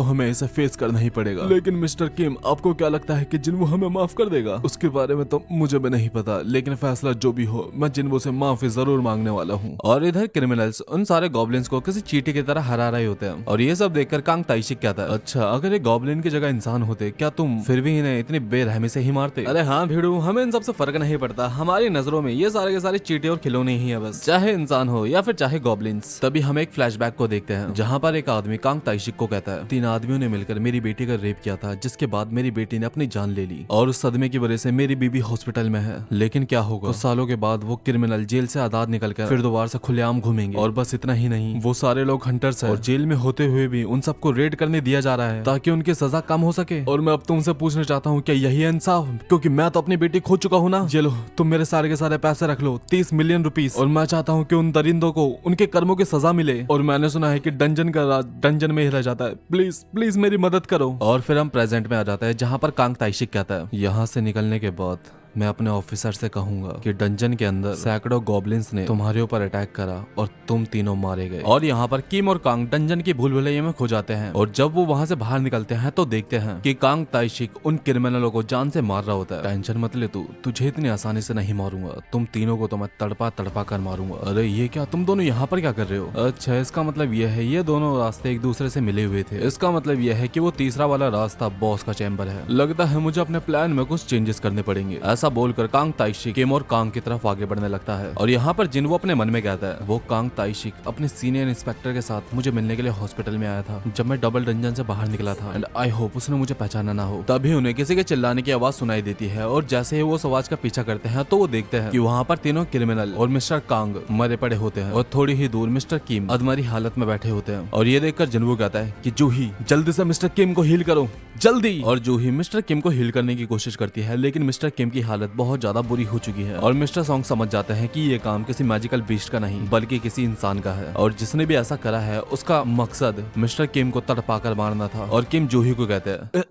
हमें इसे फेस करना ही पड़ेगा। लेकिन मिस्टर किम, आपको क्या लगता है कि जिनवू हमें माफ कर देगा? उसके बारे में तो मुझे भी नहीं पता लेकिन फैसला जो भी हो मैं जिनवू से माफी जरूर मांगने वाला हूँ। और इधर क्रिमिनल्स उन सारे गॉब्लिन्स को किसी चींटी की तरह हरा रहे होते हैं। और ये सब देखकर कांग ताइशिक कहता है, अच्छा अगर ये गॉब्लिन की जगह इंसान होते क्या तुम फिर भी इन्हें इतनी बेरहमी से ही मारते? अरे हाँ भीड़ू, हमें इन सबसे फर्क नहीं पड़ता, हमारी नजरों में ये सारे के सारे चींटे और खिलौने ही है बस, चाहे इंसान हो या फिर चाहे गॉब्लिन्स। तभी हम एक फ्लैशबैक को देखते हैं जहाँ पर एक आदमी कांग ताइशिक को कहता है, 3 आदमियों ने मिलकर मेरी बेटी का रेप किया था जिसके बाद मेरी बेटी ने अपनी जान ले ली और उस सदमे की वजह से मेरी बीबी हॉस्पिटल में है। लेकिन क्या होगा, कुछ सालों के बाद वो क्रिमिनल जेल से आजाद निकलकर फिर दोबारा से खुलेआम घूमेंगे। और बस इतना ही नहीं, वो सारे लोग हंटर्स हैं और जेल में होते हुए भी उन सबको रेड करने दिया जा रहा है ताकि उनकी सजा कम हो सके। और मैं अब तुमसे पूछना चाहता हूँ, क्या यही है इंसाफ? क्योंकि मैं तो अपनी बेटी खो चुका हूँ ना। ये लो, तुम मेरे सारे के सारे पैसे रख लो, 30 मिलियन रुपीस, और मैं चाहता हूँ कि उन दरिंदों को उनके कर्मों की सजा मिले। और मैंने सुना है कि डंजन का राज डंजन में ही रह जाता है, प्लीज प्लीज मेरी मदद करो। और फिर हम प्रेजेंट में आ जाता है जहाँ पर कांग ताइशिक कहता है, यहाँ से निकलने के बाद मैं अपने ऑफिसर से कहूंगा कि डंजन के अंदर सैकड़ों गॉब्लिन्स ने तुम्हारे ऊपर अटैक करा और तुम तीनों मारे गए। और यहाँ पर किम और कांग डंजन की भूल भुलैया में खो जाते हैं और जब वो वहाँ से बाहर निकलते हैं तो देखते हैं कि कांग ताइशिक उन क्रिमिनलों को जान से मार रहा होता है। टेंशन मत ले तू, तुझे इतनी आसानी से नहीं मारूंगा, तुम तीनों को तो मैं तड़पा तड़पा कर मारूंगा। अरे ये क्या, तुम दोनों यहाँ पर क्या कर रहे हो? अच्छा, इसका मतलब यह है ये दोनों रास्ते एक दूसरे से मिले हुए थे। इसका मतलब यह है कि वो तीसरा वाला रास्ता बॉस का चैम्बर है। लगता है मुझे अपने प्लान में कुछ चेंजेस करने पड़ेंगे। ऐसा बोलकर कांग ताइशिक किम और कांग की तरफ आगे बढ़ने लगता है। और यहाँ पर जिनवू अपने मन में कहता है, वो कांग ताइशिक अपने सीनियर इंस्पेक्टर के साथ मुझे मिलने के लिए हॉस्पिटल में आया था जब मैं डबल डंजन से बाहर निकला था, एंड आई होप उसने मुझे पहचाना ना हो। तभी उन्हें किसी के चिल्लाने की आवाज सुनाई देती है और जैसे ही वो उस आवाज का पीछा करते हैं तो वो देखते हैं कि वहाँ पर तीनों क्रिमिनल और मिस्टर कांग मरे पड़े होते हैं और थोड़ी ही दूर मिस्टर किम अधमरी हालत में बैठे होते हैं। और ये देखकर जिनवू कहता है कि जूही, जल्दी से मिस्टर किम को हील करो, जल्दी। और जूही मिस्टर किम को हील करने की कोशिश करती है लेकिन मिस्टर किम की हालत बहुत ज्यादा बुरी हो चुकी है। और मिस्टर सॉन्ग समझ जाते हैं कि ये काम किसी मैजिकल बीस्ट का नहीं बल्कि किसी इंसान का है और जिसने भी ऐसा करा है उसका मकसद मिस्टर किम को तड़पाकर मारना था। और किम जूही को कहते हैं,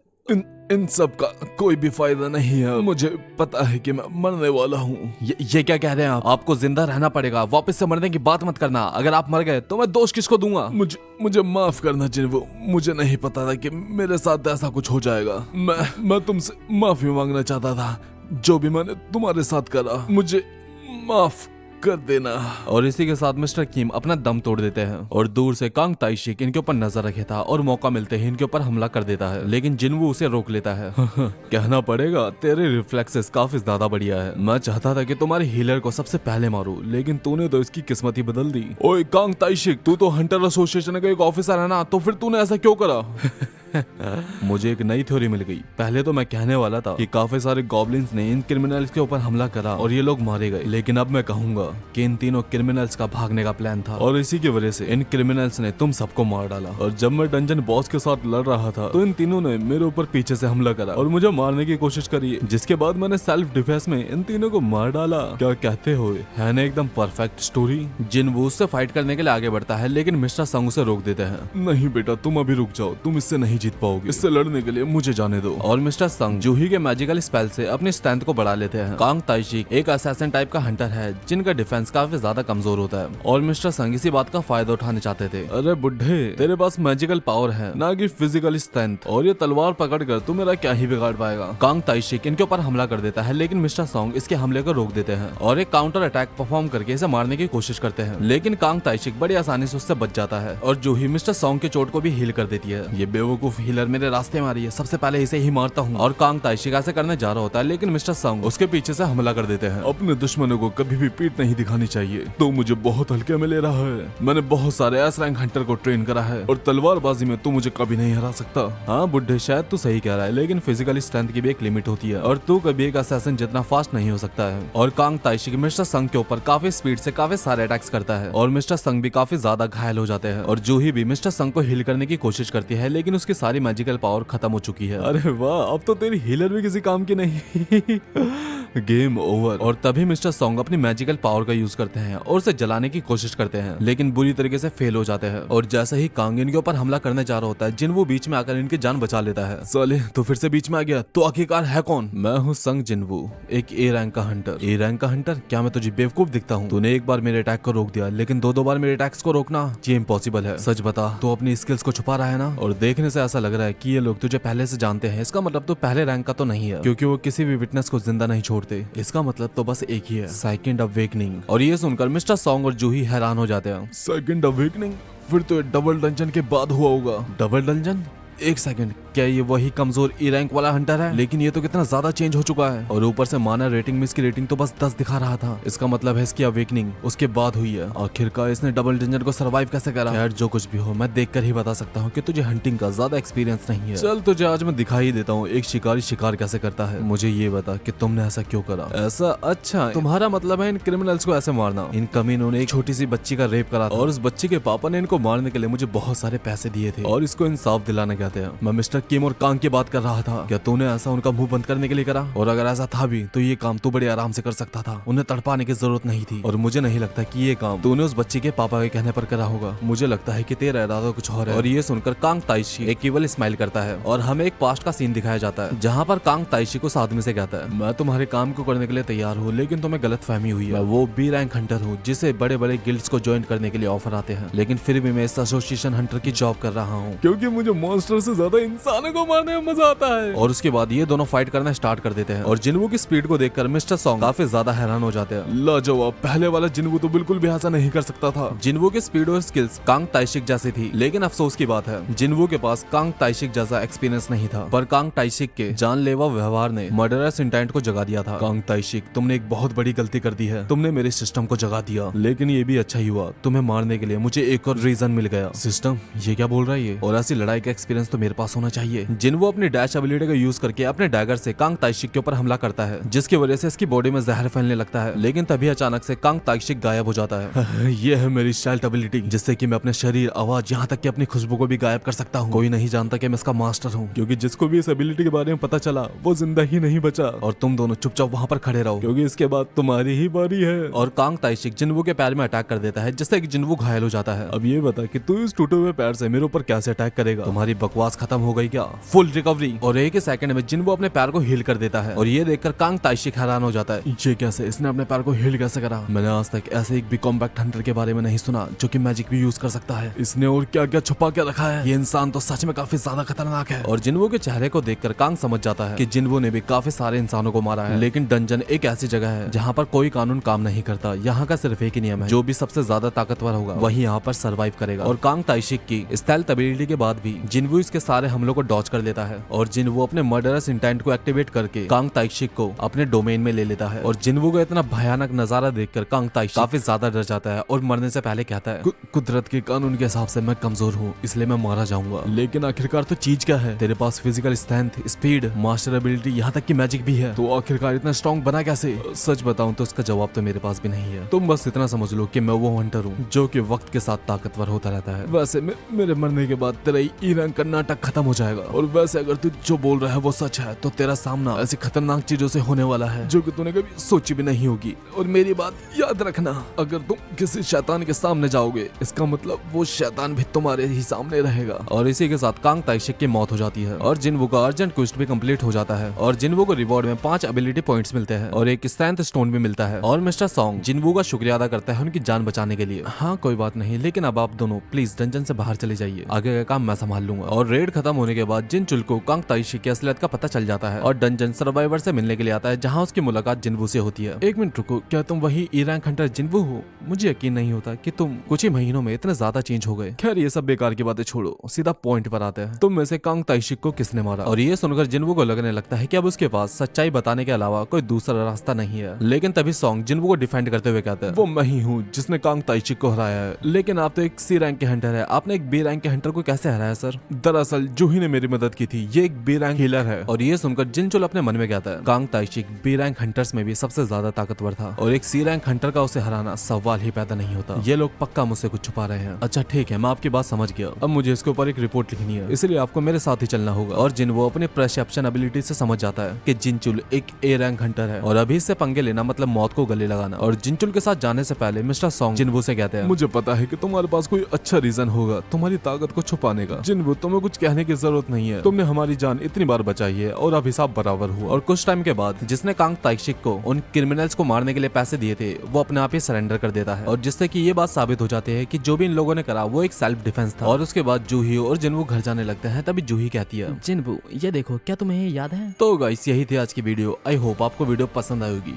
इन सब का कोई भी फायदा नहीं है, मुझे पता है कि मैं मरने वाला हूँ। ये क्या कह रहे हैं आप? आपको जिंदा रहना पड़ेगा, वापस से मरने की बात मत करना। अगर आप मर गए तो मैं दोष किसको दूंगा? मुझे माफ करना जिनवू, मुझे नहीं पता था कि मेरे साथ ऐसा कुछ हो जाएगा। मैं तुमसे माफी मांगना चाहता था, जो भी मैंने तुम्हारे साथ करा मुझे माफ कर देना। और इसी के साथ मिस्टर किम अपना दम तोड़ देते हैं और दूर से कांग ताइशिक इनके ऊपर नजर रखे था और मौका मिलते ही इनके ऊपर हमला कर देता है लेकिन जिनवू उसे रोक लेता है। कहना पड़ेगा तेरे रिफ्लेक्सेस काफी ज्यादा बढ़िया है। मैं चाहता था कि तुम्हारे हीलर को सबसे पहले मारूं लेकिन तूने तो इसकी किस्मत ही बदल दी। ओए कांग ताइशिक, तू तो हंटर एसोसिएशन का एक ऑफिसर है ना, तो फिर तूने ऐसा क्यों करा? मुझे एक नई थ्योरी मिल गई। पहले तो मैं कहने वाला था कि काफी सारे गॉब्लिन्स ने इन क्रिमिनल्स के ऊपर हमला करा और ये लोग मारे गए, लेकिन अब मैं कहूंगा कि इन तीनों क्रिमिनल्स का भागने का प्लान था और इसी की वजह से इन क्रिमिनल्स ने तुम सबको मार डाला। और जब मैं डंजन बॉस के साथ लड़ रहा था तो इन तीनों ने मेरे ऊपर पीछे से हमला करा और मुझे मारने की कोशिश करी, जिसके बाद मैंने सेल्फ डिफेंस में इन तीनों को मार डाला। क्या कहते हो, है ना एकदम परफेक्ट स्टोरी? जिनवू से फाइट करने के लिए आगे बढ़ता है लेकिन मिस्टर संग उसे रोक देते हैं। नहीं बेटा, तुम अभी रुक जाओ, तुम इससे नहीं जीत पाओगे। इससे लड़ने के लिए मुझे जाने दो। और मिस्टर संग जूही के मैजिकल स्पेल से अपनी स्ट्रेंथ को बढ़ा लेते हैं। कांग ताइशिक एक असैसिन टाइप का हंटर है जिनका डिफेंस काफी ज्यादा कमजोर होता है और मिस्टर संग इसी बात का फायदा उठाने चाहते थे। अरे बुढ़े, तेरे पास मैजिकल पावर है ना कि फिजिकल स्ट्रेंथ, और ये तलवार पकड़कर तू मेरा क्या ही बिगाड़ पाएगा। कांग ताइशिक इनके ऊपर हमला कर देता है लेकिन मिस्टर सॉन्ग इसके हमले को रोक देते हैं और एक काउंटर अटैक परफॉर्म करके इसे मारने की कोशिश करते हैं, लेकिन कांग ताइशिक बड़ी आसानी से उससे बच जाता है और जूही मिस्टर सॉन्ग के चोट को भी हील कर देती है। ये बेवकूफ हीलर मेरे रास्ते में आ रही है, सबसे पहले इसे ही मारता हूँ। और कांग ताइशिक ऐसे करने जा रहा होता है लेकिन मिस्टर सॉन्ग उसके पीछे से हमला कर देते हैं। अपने दुश्मनों को कभी भी पीठ नहीं दिखानी चाहिए। तो मुझे बहुत हल्के में ले रहा है। मैंने बहुत सारे एस रैंक हंटर को ट्रेन करा है और तलवारबाजी में तू मुझे कभी नहीं हरा सकता। हाँ बुड्ढे, शायद तू सही कह रहा है लेकिन फिजिकल स्ट्रेंथ की भी एक लिमिट होती है और तू कभी एक असैसिन जितना फास्ट नहीं हो सकता है। और कांग ताइशिक मिस्टर संग के ऊपर काफी स्पीड से काफी सारे अटैक्स करता है और मिस्टर संग भी काफी ज्यादा घायल हो जाते हैं और जूही भी मिस्टर संग को हील करने की कोशिश करती है लेकिन उसकी सारी मैजिकल पावर खत्म हो चुकी है। अरे वाह, अब तो तेरी हीलर भी किसी काम की नहीं। Game over. और तभी मिस्टर सॉन्ग अपनी मैजिकल पावर का यूज करते हैं और उसे जलाने की कोशिश करते हैं लेकिन बुरी तरीके से फेल हो जाते हैं और जैसे ही कांग इनके ऊपर हमला करने जा रहा होता है जिनवू बीच में आकर इनकी जान बचा लेता है। साले तो फिर से बीच में आ गया। तो आखिरकार है कौन? मैं हूँ संग जिनवू, एक ए रैंक का हंटर। ए रैंक का हंटर? क्या मैं तुझे बेवकूफ दिखता हूँ? तूने एक बार मेरे अटैक को रोक दिया लेकिन दो बार मेरे अटैक्स को रोकना ये इम्पॉसिबल है। सच बता, तो अपनी स्किल्स को छुपा रहा है ना? और देखने से ऐसा लग रहा है कि ये लोग तुझे पहले से जानते हैं। इसका मतलब तो पहले रैंक का तो नहीं है क्योंकि वो किसी भी विटनेस को जिंदा नहीं छोड़ते। इसका मतलब तो बस एक ही है, सेकंड अवेकनिंग। और ये सुनकर मिस्टर सॉन्ग और जूही हैरान हो जाते हैं। Second awakening? फिर तो डबल डंजन के बाद हुआ होगा। Double dungeon? एक सेकंड, क्या ये वही कमजोर ई रैंक वाला हंटर है? लेकिन ये तो कितना ज्यादा चेंज हो चुका है और ऊपर से माना रेटिंग में इसकी रेटिंग तो बस 10 दिखा रहा था। इसका मतलब है इसकी अवेकनिंग उसके बाद हुई है। आखिरकार इसने डबल डंजन को सरवाइव कैसे करा? यार जो कुछ भी हो, मैं देखकर ही बता सकता हूँ कि तुझे हंटिंग का ज्यादा एक्सपीरियंस नहीं है। चल तुझे आज मैं दिखा ही देता हूँ एक शिकारी शिकार कैसे करता है। मुझे ये बता कि तुमने ऐसा क्यों करा? ऐसा? अच्छा, तुम्हारा मतलब है इन क्रिमिनल्स को ऐसे मारना। इन कमीनों ने एक छोटी सी बच्ची का रेप करा था और उस बच्ची के पापा ने इनको मारने के लिए मुझे बहुत सारे पैसे दिए थे और इसको इंसाफ दिलाना कहते हैं। मैं मिस्टर किम और कांग की बात कर रहा था। क्या तूने ऐसा उनका मुंह बंद करने के लिए करा? और अगर ऐसा था भी तो ये काम तू बड़े आराम से कर सकता था, उन्हें तड़पाने की जरूरत नहीं थी। और मुझे नहीं लगता कि ये काम तूने उस बच्ची के पापा के कहने पर करा होगा। मुझे लगता है कि तेरा इरादा कुछ और है। और ये सुनकर कांग ताइशी एक केवल स्माइल करता है और हमें एक पास्ट का सीन दिखाया जाता है जहाँ पर कांग ताइशी को उस आदमी से कहता है, मैं तुम्हारे काम को करने के लिए तैयार हूँ लेकिन तुम्हें गलत फहमी हुई है। मैं वो बी रैंक हंटर हूँ जिसे बड़े बड़े गिल्ड्स को ज्वाइन करने के लिए ऑफर आते हैं, लेकिन फिर भी मैं इस एसोसिएशन हंटर की जॉब कर रहा हूँ क्योंकि मुझे मॉन्स्टर से ज्यादा इंसानों को मारने में मजा आता है। और उसके बाद ये दोनों फाइट करना स्टार्ट कर देते हैं और जिनवू की स्पीड को देखकर मिस्टर सॉन्ग काफी ज्यादा हैरान हो जाते हैं। लाजवाब, पहले वाला जिनवू तो बिल्कुल भी ऐसा नहीं कर सकता था। जिनवू की स्पीड और स्किल्स कांग ताइशिक जैसी थी, लेकिन अफसोस की बात है जिनवू के पास कांग ताइशिक जैसा एक्सपीरियंस नहीं था। पर कांग ताइशिक के जानलेवा व्यवहार ने मर्डरस इंटेंट को जगा दिया था। कांग ताइशिक, तुमने एक बहुत बड़ी गलती कर दी है। तुमने मेरे सिस्टम को जगा दिया, लेकिन ये भी अच्छा ही हुआ। तुम्हें मारने के लिए मुझे एक और रीजन मिल गया। सिस्टम? ये क्या बोल रहा है ये? और ऐसी लड़ाई का एक्सपीरियंस तो मेरे पास होना चाहिए। जिनवू अपनी डैश एबिलिटी का यूज करके अपने डैगर से कांग ताइशिक के ऊपर हमला करता है जिसकी वजह से इसकी बॉडी में जहर फैलने लगता है, लेकिन तभी अचानक से कांग ताइशिक गायब हो जाता है। ये है मेरी स्टाइल्ट एबिलिटी, जिससे कि मैं अपने शरीर, आवाज, यहाँ तक कि अपनी खुशबू को भी गायब कर सकता हूँ। कोई नहीं जानता कि मैं इसका मास्टर हूँ, क्योंकि जिसको भी इस एबिलिटी के बारे में पता चला वो जिंदा ही नहीं बचा। और तुम दोनों चुपचाप वहाँ पर खड़े रहो क्योंकि इसके बाद तुम्हारी ही बारी है। और कांग ताइशिक जिनवू के पैर में अटैक कर देता है जिससे कि जिनवू घायल हो जाता है। अब ये बता कि तू इस टूटे हुए पैर से मेरे ऊपर कैसे अटैक करेगा? तुम्हारी बकवास खत्म हो गई क्या? Full recovery. और एक ही सेकंड में जिनवू अपने पैर को हील कर देता है और ये देखकर कांग ताइशिक हैरान हो जाता है। ये कैसे? इसने अपने पैर को हील कैसे करा? मैंने आज तक ऐसे एक भी कॉम्बैक्ट हंटर के बारे में नहीं सुना जो कि मैजिक भी यूज कर सकता है। इसने और क्या क्या छुपा के रखा है? ये इंसान तो सच में काफी ज्यादा खतरनाक है। और जिनवू के चेहरे को देखकर कांग समझ जाता है कि जिनवू ने भी काफी सारे इंसानों को मारा है, लेकिन डंजन एक ऐसी जगह है जहाँ पर कोई कानून काम नहीं करता। यहाँ का सिर्फ एक ही नियम है, जो भी सबसे ज्यादा ताकतवर होगा वही यहाँ पर सर्वाइव करेगा। और कांग ताइशिक की स्टेल्थ एबिलिटी के बाद भी जिनवू इसके सारे हमलों को डॉज कर लेता है और जिनवू अपने मर्डरस इंटेंट को एक्टिवेट करके कांग ताइशिक को अपने डोमेन में ले लेता है। और जिनवू का इतना भयानक नजारा देखकर कांग ताइशिक काफी ज्यादा डर जाता है और मरने से पहले कहता है, कुदरत के कानून के हिसाब से मैं कमजोर हूँ, इसलिए मैं मारा जाऊंगा। लेकिन आखिरकार तो चीज क्या है? तेरे पास physical strength, speed, master ability, यहाँ तक कि मैजिक भी है, तो आखिरकार इतना स्ट्रॉन्ग बना कैसे? सच बताऊं तो इसका जवाब तो मेरे पास भी नहीं है। तुम बस इतना समझ लो कि मैं वो हंटर हूँ जो कि वक्त के साथ ताकतवर होता रहता है। वैसे मेरे मरने के बाद तेरा ई रैंक का नाटक खत्म हो जाएगा। जाएगा। और वैसे अगर तू जो बोल रहा है वो सच है तो तेरा सामना ऐसी खतरनाक चीजों से होने वाला है जो कि तूने कभी सोची भी नहीं होगी। और मेरी बात याद रखना, अगर तुम किसी शैतान के सामने जाओगे इसका मतलब वो शैतान भी तुम्हारे ही सामने रहेगा। और इसी के साथ कांग ताइशिक की मौत हो जाती है और जिनवू का अर्जेंट क्वेस्ट भी कंप्लीट हो जाता है और जिनवू को रिवॉर्ड में 5 एबिलिटी पॉइंट्स मिलते हैं और एक स्ट्रेंथ स्टोन भी मिलता है। और मिस्टर सॉन्ग जिनवू का शुक्रिया अदा करता है उनकी जान बचाने के लिए। हाँ कोई बात नहीं, लेकिन अब आप दोनों प्लीज डंजन से बाहर चले जाइए, आगे का काम मैं संभाल लूंगा। और रेड खत्म होने के बाद जिनचुल को कांग ताइशिक की असलियत का पता चल जाता है और डंजन सर्वाइवर से मिलने के लिए आता है जहाँ उसकी मुलाकात जिनवू से होती है। एक मिनट रुको, क्या तुम वही ई रैंक हंटर जिनवू हो? मुझे यकीन नहीं होता कि तुम कुछ ही महीनों में इतने ज्यादा चेंज हो गए। खैर ये सब बेकार की बातें छोड़ो, सीधा पॉइंट पर आते हैं। तुम में से कांग ताइशिक को किसने मारा? और ये सुनकर जिनवू को लगने लगता है कि अब उसके पास सच्चाई बताने के अलावा कोई दूसरा रास्ता नहीं है। लेकिन तभी सॉन्ग जिनवू को डिफेंड करते हुए कहते हैं, वो मैं ही हूँ जिसने कांग ताइशिक को हराया है। लेकिन आप तो एक सी रैंक के हंटर है, आपने एक बी रैंक के हंटर को कैसे हराया सर? दरअसल जूही ने मेरी मदद की थी, ये एक बी रैंक हीलर है। और ये सुनकर जिनचुल अपने मन में कहता है, कांग ताइशिक बी रैंक हंटर्स में भी सबसे ज्यादा ताकतवर था और एक सी रैंक हंटर का उसे हराना सवाल ही पैदा नहीं होता। ये लोग पक्का मुझसे कुछ छुपा रहे हैं। अच्छा ठीक है, मैं आपकी बात समझ गया। अब मुझे इसके ऊपर एक रिपोर्ट लिखनी है, इसलिए आपको मेरे साथ ही चलना होगा। और जिनवू अपने परसेप्शन एबिलिटी से समझ जाता है कि जिनचुल एक ए रैंक हंटर है और अभी इससे पंगे लेना मतलब मौत को गले लगाना। और जिनचुल के साथ जाने से पहले मिस्टर सॉन्ग जिनवू से कहते हैं, मुझे पता है कि तुम्हारे पास कोई अच्छा रीजन होगा तुम्हारी ताकत को छुपाने का। जिनवू तुम्हें कुछ कहने की जरूरत नहीं है, तुमने हमारी जान इतनी बार बचाई है और अब हिसाब बराबर हुआ। और कुछ टाइम के बाद जिसने कांग ताइशिक को उन क्रिमिनल्स को मारने के लिए पैसे दिए थे वो अपने आप ही सरेंडर कर देता है और जिससे कि ये बात साबित हो जाती है कि जो भी इन लोगों ने करा वो एक सेल्फ डिफेंस था। और उसके बाद जूही और जिनवू घर जाने लगते हैं। तभी जूही कहती है, जिनवू ये देखो, क्या तुम्हें याद है? तो गाइस यही थी आज की वीडियो। आई होप आपको वीडियो पसंद आई होगी।